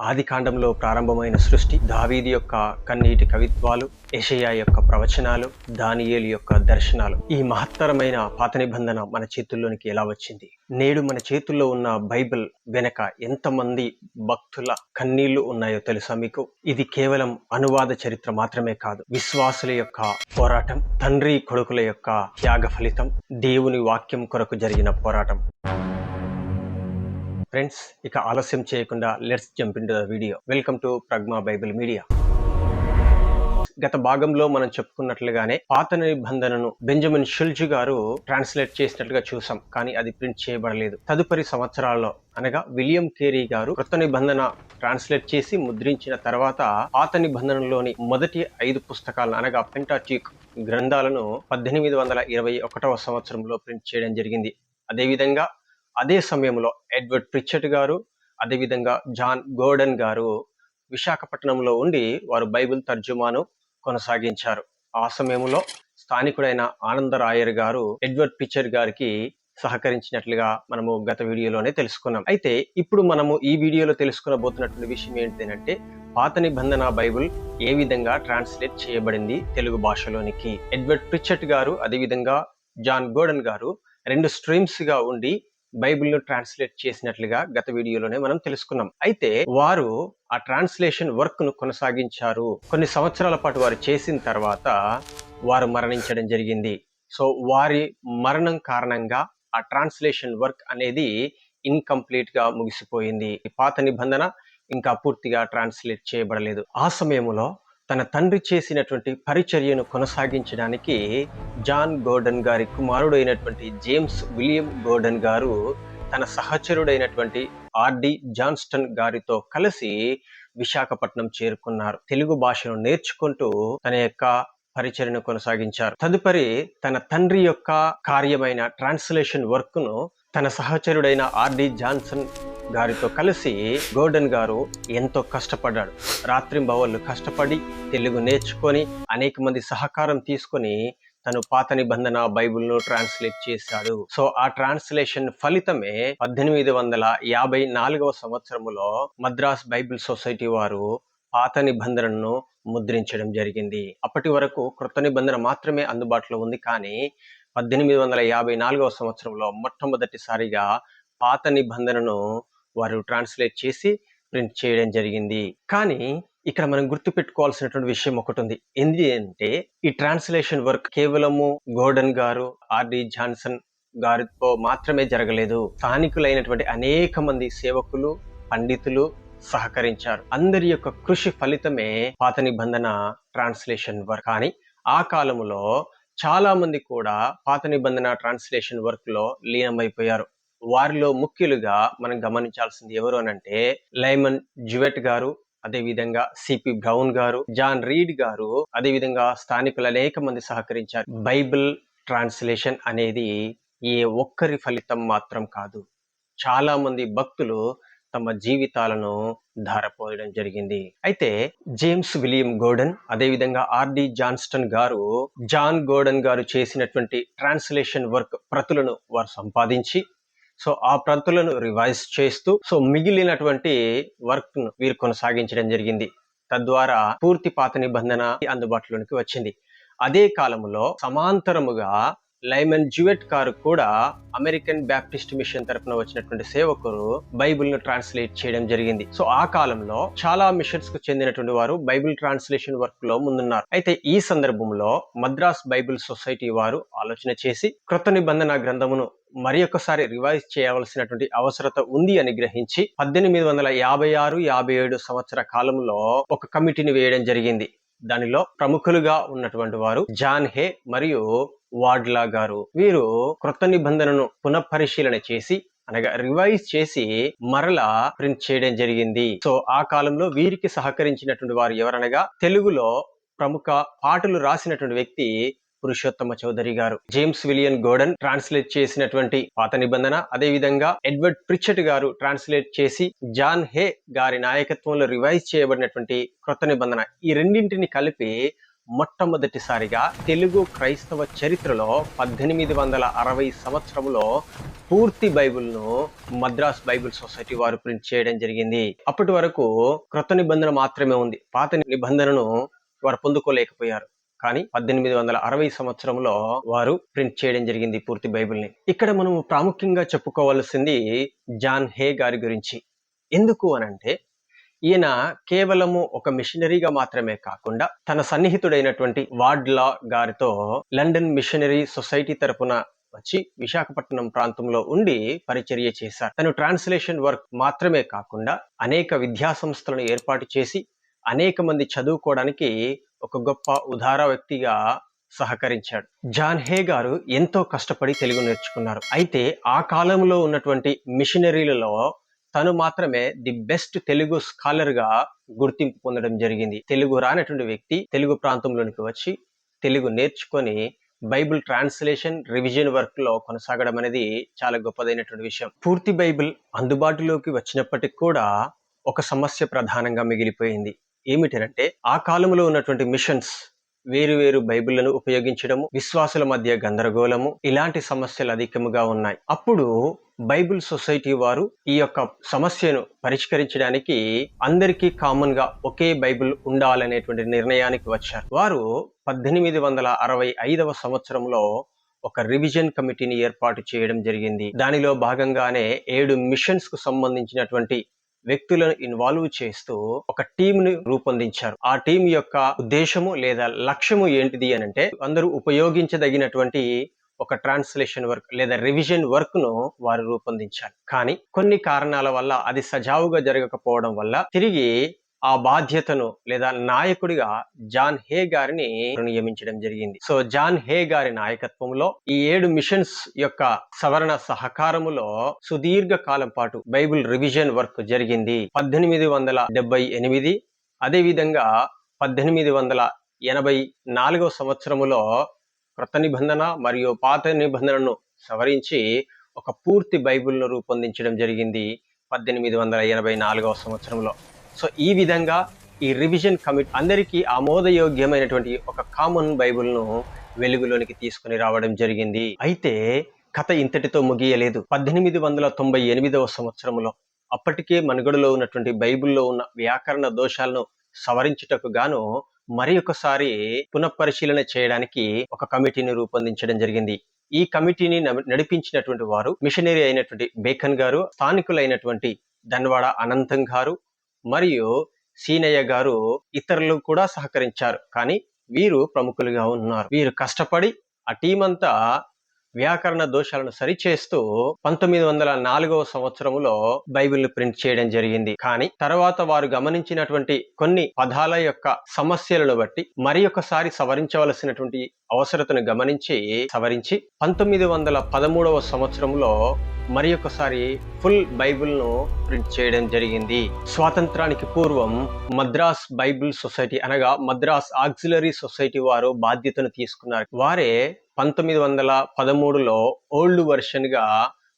ఆది కాండంలో ప్రారంభమైన సృష్టి, దావీదు యొక్క కన్నీటి కవిత్వాలు, యెషయా యొక్క ప్రవచనాలు, దానియేలు యొక్క దర్శనాలు, ఈ మహత్తరమైన పాత నిబంధన మన చేతుల్లోనికి ఎలా వచ్చింది? నేడు మన చేతుల్లో ఉన్న బైబిల్ వెనక ఎంతమంది భక్తుల కన్నీళ్లు ఉన్నాయో తెలుసా మీకు? ఇది కేవలం అనువాద చరిత్ర మాత్రమే కాదు, విశ్వాసుల యొక్క పోరాటం, తండ్రి కొడుకుల యొక్క త్యాగ ఫలితం, దేవుని వాక్యం కొరకు జరిగిన పోరాటం. ఫ్రెండ్స్, ఇక ఆలస్యం చేయకుండా let's jump into the video. Welcome to Pragma Bible media. గత భాగంలో మనం చెప్పుకున్నట్లుగానే పాత నిబంధనను బెంజమిన్ షుల్జ్ గారు ట్రాన్స్లేట్ చేసినట్లుగా చూసాం, కానీ అది ప్రింట్ చేయబడలేదు. తదుపరి సంవత్సరాల్లో అనగా విలియం కేరీ గారు కొత్త నిబంధన ట్రాన్స్లేట్ చేసి ముద్రించిన తర్వాత పాత నిబంధనలోని మొదటి 5 పుస్తకాలను అనగా పెంటాట్యూక్ గ్రంథాలను 1821వ సంవత్సరంలో ప్రింట్ చేయడం జరిగింది. అదేవిధంగా అదే సమయంలో ఎడ్వర్డ్ ప్రిచర్డ్ గారు, అదేవిధంగా జాన్ గోర్డన్ గారు విశాఖపట్నంలో ఉండి వారు బైబిల్ తర్జుమాను కొనసాగించారు. ఆ సమయంలో స్థానికుడైన ఆనందరాయర్ గారు ఎడ్వర్డ్ ప్రిచర్డ్ గారికి సహకరించినట్లుగా మనము గత వీడియోలోనే తెలుసుకున్నాం. అయితే ఇప్పుడు మనము ఈ వీడియోలో తెలుసుకునబోతున్నటువంటి విషయం ఏంటంటే, పాత నిబంధన బైబిల్ ఏ విధంగా ట్రాన్స్లేట్ చేయబడింది తెలుగు భాషలోనికి. ఎడ్వర్డ్ ప్రిచర్డ్ గారు అదేవిధంగా జాన్ గోర్డన్ గారు 2 స్ట్రీమ్స్ గా ఉండి బైబిల్ ను ట్రాన్స్లేట్ చేసినట్లుగా గత వీడియోలోనే మనం తెలుసుకున్నాం. అయితే వారు ఆ ట్రాన్స్లేషన్ వర్క్ ను కొనసాగించారు. కొన్ని సంవత్సరాల పాటు వారు చేసిన తర్వాత వారు మరణించడం జరిగింది. సో వారి మరణం కారణంగా ఆ ట్రాన్స్లేషన్ వర్క్ అనేది ఇన్కంప్లీట్ గా ముగిసిపోయింది. పాత నిబంధన ఇంకా పూర్తిగా ట్రాన్స్లేట్ చేయబడలేదు. ఆ సమయంలో తన తండ్రి చేసినటువంటి పరిచర్యను కొనసాగించడానికి జాన్ గోర్డన్ గారి కుమారుడైనటువంటి జేమ్స్ విలియం గోర్డన్ గారు తన సహచరుడైనటువంటి ఆర్డి జాన్స్టన్ గారితో కలిసి విశాఖపట్నం చేరుకున్నారు. తెలుగు భాషను నేర్చుకుంటూ తన యొక్క పరిచర్యను కొనసాగించారు. తదుపరి తన తండ్రి యొక్క కార్యమైన ట్రాన్స్లేషన్ వర్క్ ను తన సహచరుడైన ఆర్డి జాన్సన్ గారితో కలిసి గోర్డన్ గారు ఎంతో కష్టపడ్డాడు. రాత్రింబవళ్ళు కష్టపడి తెలుగు నేర్చుకొని అనేక మంది సహకారం తీసుకొని తను పాత నిబంధన బైబిల్ ను ట్రాన్స్లేట్ చేశాడు. సో ఆ ట్రాన్స్లేషన్ ఫలితమే 1854వ సంవత్సరములో మద్రాస్ బైబిల్ సొసైటీ వారు పాత నిబంధనను ముద్రించడం జరిగింది. అప్పటి వరకు క్రొత్త నిబంధన మాత్రమే అందుబాటులో ఉంది, కానీ 1854వ సంవత్సరంలో మొట్టమొదటిసారిగా పాత నిబంధనను వారు ట్రాన్స్లేట్ చేసి ప్రింట్ చేయడం జరిగింది. కానీ ఇక్కడ మనం గుర్తుపెట్టుకోవాల్సినటువంటి విషయం ఒకటి ఉంది. ఏంటి అంటే, ఈ ట్రాన్స్లేషన్ వర్క్ కేవలము గోర్డన్ గారు, ఆర్డి జాన్సన్ గారితో మాత్రమే జరగలేదు. స్థానికులైనటువంటి అనేక మంది సేవకులు, పండితులు సహకరించారు. అందరి యొక్క కృషి ఫలితమే పాత నిబంధన ట్రాన్స్లేషన్ వర్క్. కానీ ఆ కాలంలో చాలా మంది కూడా పాత నిబంధన ట్రాన్స్లేషన్ వర్క్ లో లీనమైపోయారు. వారిలో ముఖ్యులుగా మనం గమనించాల్సింది ఎవరు అనంటే, లైమన్ జ్యువెట్ గారు, అదేవిధంగా సిపి బ్రౌన్ గారు, జాన్ రీడ్ గారు, అదేవిధంగా స్థానికులు అనేక మంది సహకరించారు. బైబిల్ ట్రాన్స్లేషన్ అనేది ఏ ఒక్కరి ఫలితం మాత్రం కాదు. చాలా మంది భక్తులు తమ జీవితాలను ధారపోయడం జరిగింది. అయితే జేమ్స్ విలియం గోర్డన్, అదేవిధంగా ఆర్డి జాన్స్టన్ గారు జాన్ గోర్డన్ గారు చేసినటువంటి ట్రాన్స్లేషన్ వర్క్ ప్రతులను వారు సంపాదించి, సో ఆ ప్రతులను రివైజ్ చేస్తూ సో మిగిలినటువంటి వర్క్ ను వీరు కొనసాగించడం జరిగింది. తద్వారా పూర్తి పాత నిబంధన అందుబాటులోనికి వచ్చింది. అదే కాలంలో సమాంతరముగా లైమన్ జ్యువెట్ గారు కూడా అమెరికన్ బ్యాప్టిస్ట్ మిషన్ తరపున వచ్చినటువంటి సేవకులు బైబిల్ ను ట్రాన్స్లేట్ చేయడం జరిగింది. సో ఆ కాలంలో చాలా మిషన్స్ కు చెందినటువంటి వారు బైబిల్ ట్రాన్స్లేషన్ వర్క్ లో ముందున్నారు. అయితే ఈ సందర్భంలో మద్రాస్ బైబిల్ సొసైటీ వారు ఆలోచన చేసి క్రొత్త నిబంధన గ్రంథమును మరి ఒక్కసారి రివైజ్ చేయవలసినటువంటి అవసరత ఉంది అని గ్రహించి 1856-57 సంవత్సర కాలంలో ఒక కమిటీని వేయడం జరిగింది. దానిలో ప్రముఖులుగా ఉన్నటువంటి వారు జాన్ హే మరియు వాడ్లా గారు. వీరు క్రొత్త నిబంధనను పునఃపరిశీలన చేసి అనగా రివైజ్ చేసి మరలా ప్రింట్ చేయడం జరిగింది. సో ఆ కాలంలో వీరికి సహకరించినటువంటి వారు ఎవరనగా, తెలుగులో ప్రముఖ పాటలు రాసినటువంటి వ్యక్తి పురుషోత్తమ చౌదరి గారు, జేమ్స్ విలియం గోర్డన్ ట్రాన్స్లేట్ చేసినటువంటి పాత నిబంధన, అదే విధంగా ఎడ్వర్డ్ ప్రిచర్డ్ గారు ట్రాన్స్లేట్ చేసి జాన్ హే గారి నాయకత్వంలో రివైజ్ చేయబడినటువంటి క్రొత్త నిబంధన, ఈ రెండింటిని కలిపి మొట్టమొదటిసారిగా తెలుగు క్రైస్తవ చరిత్రలో 1860 సంవత్సరంలో పూర్తి బైబిల్ను మద్రాస్ బైబిల్ సొసైటీ వారు ప్రింట్ చేయడం జరిగింది. అప్పటి వరకు క్రొత్త నిబంధన మాత్రమే ఉంది. పాత నిబంధనను వారు పొందుకోలేకపోయారు. కానీ 1860 సంవత్సరంలో వారు ప్రింట్ చేయడం జరిగింది పూర్తి బైబిల్ని. ఇక్కడ మనం ప్రాముఖ్యంగా చెప్పుకోవాల్సింది జాన్ హే గారి గురించి. ఎందుకు అనంటే ఈయన కేవలము ఒక మిషనరీగా మాత్రమే కాకుండా తన సన్నిహితుడైనటువంటి వార్డ్లా గారితో లండన్ మిషనరీ సొసైటీ తరపున వచ్చి విశాఖపట్నం ప్రాంతంలో ఉండి పరిచర్య చేశారు. తను ట్రాన్స్లేషన్ వర్క్ మాత్రమే కాకుండా అనేక విద్యా సంస్థలను ఏర్పాటు చేసి అనేక మంది చదువుకోవడానికి ఒక గొప్ప ఉదార వ్యక్తిగా సహకరించాడు. జాన్ హే గారు ఎంతో కష్టపడి తెలుగు నేర్చుకున్నారు. అయితే ఆ కాలంలో ఉన్నటువంటి మిషనరీలలో తను మాత్రమే ది బెస్ట్ తెలుగు స్కాలర్ గా గుర్తింపు పొందడం జరిగింది. తెలుగు రానటువంటి వ్యక్తి తెలుగు ప్రాంతంలోనికి వచ్చి తెలుగు నేర్చుకొని బైబిల్ ట్రాన్స్లేషన్ రివిజన్ వర్క్ లో కొనసాగడం అనేది చాలా గొప్పదైనటువంటి విషయం. పూర్తి బైబిల్ అందుబాటులోకి వచ్చినప్పటికి కూడా ఒక సమస్య ప్రధానంగా మిగిలిపోయింది. ఏమిటంటే ఆ కాలంలో ఉన్నటువంటి మిషన్స్ వేరు బైబిళ్లను ఉపయోగించడము, విశ్వాసుల మధ్య గందరగోళము, ఇలాంటి సమస్యలు అధికముగా ఉన్నాయి. అప్పుడు బైబిల్ సొసైటీ వారు ఈ యొక్క సమస్యను పరిష్కరించడానికి అందరికీ కామన్ గా ఒకే బైబిల్ ఉండాలనేటువంటి నిర్ణయానికి వచ్చారు. వారు 1865 సంవత్సరంలో ఒక రివిజన్ కమిటీని ఏర్పాటు చేయడం జరిగింది. దానిలో భాగంగానే 7 మిషన్స్ కు సంబంధించినటువంటి వ్యక్తులను ఇన్వాల్వ్ చేస్తూ ఒక టీమ్ ని రూపొందించారు. ఆ టీం యొక్క ఉద్దేశము లేదా లక్ష్యము ఏంటిది అనంటే అందరూ ఉపయోగించదగినటువంటి ఒక ట్రాన్స్లేషన్ వర్క్ లేదా రివిజన్ వర్క్ ను వారు రూపొందించారు. కానీ కొన్ని కారణాల వల్ల అది సజావుగా జరగకపోవడం వల్ల తిరిగి ఆ బాధ్యతను లేదా నాయకుడిగా జాన్ హే గారిని నియమించడం జరిగింది. సో జాన్ హే గారి నాయకత్వంలో ఈ 7 మిషన్స్ యొక్క సవరణ సహకారములో సుదీర్ఘ కాలం పాటు బైబిల్ రివిజన్ వర్క్ జరిగింది. 1878 అదే విధంగా 1884 సంవత్సరములో క్రొత్త నిబంధన మరియు పాత నిబంధనను సవరించి ఒక పూర్తి బైబిల్ను రూపొందించడం జరిగింది 1884 సంవత్సరంలో. సో ఈ విధంగా ఈ రివిజన్ కమిటీ అందరికీ ఆమోదయోగ్యమైనటువంటి ఒక కామన్ బైబిల్ను వెలుగులోనికి తీసుకుని రావడం జరిగింది. అయితే కథ ఇంతటితో ముగియలేదు. 1898 సంవత్సరంలో అప్పటికే మనుగడలో ఉన్నటువంటి బైబిల్లో ఉన్న వ్యాకరణ దోషాలను సవరించుటకు గాను మరి ఒకసారి పునఃపరిశీలన చేయడానికి ఒక కమిటీని రూపొందించడం జరిగింది. ఈ కమిటీని నడిపించినటువంటి వారు మిషనరీ అయినటువంటి బేకన్ గారు, స్థానికులైనటువంటి ధన్వాడ అనంతం గారు మరియు సీనయ్య గారు, ఇతరులు కూడా సహకరించారు. కానీ వీరు ప్రముఖులుగా ఉన్నారు. వీరు కష్టపడి ఆ టీం అంతా వ్యాకరణ దోషాలను సరిచేస్తూ 1904 సంవత్సరంలో బైబిల్ ప్రింట్ చేయడం జరిగింది. కానీ తర్వాత వారు గమనించినటువంటి కొన్ని పదాల యొక్క సమస్యలను బట్టి మరి ఒకసారి సవరించవలసినటువంటి అవసరతను సవరించి 1913 సంవత్సరంలో మరి ఒకసారి ఫుల్ బైబిల్ ను ప్రింట్ చేయడం జరిగింది. స్వాతంత్రానికి పూర్వం మద్రాస్ బైబిల్ సొసైటీ అనగా మద్రాస్ ఆక్సిలరీ సొసైటీ వారు బాధ్యతను తీసుకున్నారు. వారే 1913లో ఓల్డ్ వర్షన్ గా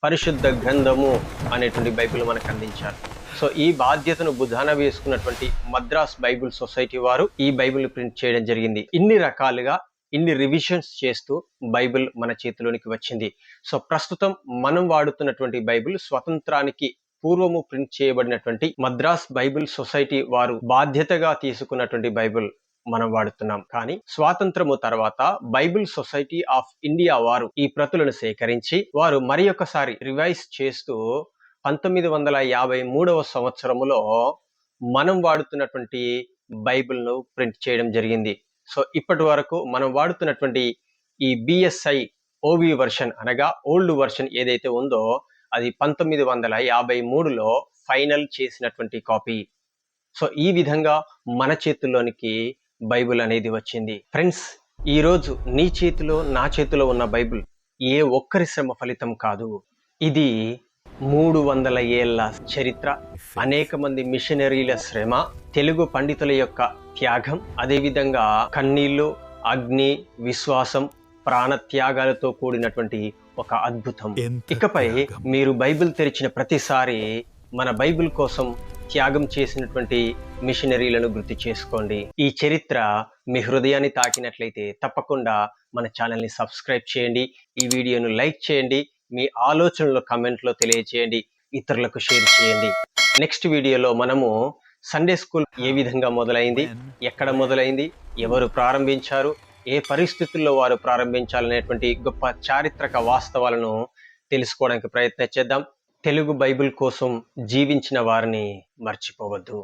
పరిశుద్ధ గ్రంథము అనేటువంటి బైబిల్ మనకు అందించారు. సో ఈ బాధ్యతను భుజాన వేసుకున్నటువంటి మద్రాస్ బైబిల్ సొసైటీ వారు ఈ బైబిల్ ప్రింట్ చేయడం జరిగింది. ఇన్ని రకాలుగా ఇన్ని రివిజన్స్ చేస్తూ బైబిల్ మన చేతిలోనికి వచ్చింది. సో ప్రస్తుతం మనం వాడుతున్నటువంటి బైబిల్ స్వతంత్రానికి పూర్వము ప్రింట్ చేయబడినటువంటి మద్రాస్ బైబిల్ సొసైటీ వారు బాధ్యతగా తీసుకున్నటువంటి బైబిల్ మనం వాడుతున్నాం. కానీ స్వాతంత్రము తర్వాత బైబిల్ సొసైటీ ఆఫ్ ఇండియా వారు ఈ ప్రతులను సేకరించి వారు మరి ఒకసారి రివైజ్ చేస్తూ 1953 సంవత్సరములో మనం వాడుతున్నటువంటి బైబిల్ ను ప్రింట్ చేయడం జరిగింది. సో ఇప్పటి వరకు మనం వాడుతున్నటువంటి ఈ బిఎస్ఐ ఓవి వర్షన్ అనగా ఓల్డ్ వర్షన్ ఏదైతే ఉందో అది 1953లో ఫైనల్ చేసినటువంటి కాపీ. సో ఈ విధంగా మన చేతుల్లోనికి బైబిల్ అనేది వచ్చింది. ఫ్రెండ్స్, ఈరోజు నీ చేతిలో నా చేతిలో ఉన్న బైబిల్ ఏ ఒక్కరి శ్రమ ఫలితం కాదు. ఇది 300 ఏళ్ల చరిత్ర, అనేక మంది మిషనరీల శ్రమ, తెలుగు పండితుల యొక్క త్యాగం, అదేవిధంగా కన్నీళ్లు, అగ్ని, విశ్వాసం, ప్రాణ త్యాగాలతో కూడినటువంటి ఒక అద్భుతం. ఇకపై మీరు బైబిల్ తెరిచిన ప్రతిసారి మన బైబిల్ కోసం త్యాగం చేసినటువంటి మిషనరీలను గుర్తు చేసుకోండి. ఈ చరిత్ర మీ హృదయాన్ని తాకినట్లయితే తప్పకుండా మన ఛానల్ని సబ్స్క్రైబ్ చేయండి. ఈ వీడియోను లైక్ చేయండి. మీ ఆలోచనలు కామెంట్లో తెలియజేయండి. ఇతరులకు షేర్ చేయండి. నెక్స్ట్ వీడియోలో మనము సండే స్కూల్ ఏ విధంగా మొదలైంది, ఎక్కడ మొదలైంది, ఎవరు ప్రారంభించారు, ఏ పరిస్థితుల్లో వారు ప్రారంభించాలనేటువంటి గొప్ప చారిత్రక వాస్తవాలను తెలుసుకోవడానికి ప్రయత్నం చేద్దాం. తెలుగు బైబిల్ కోసం జీవించిన వారిని మర్చిపోవద్దు.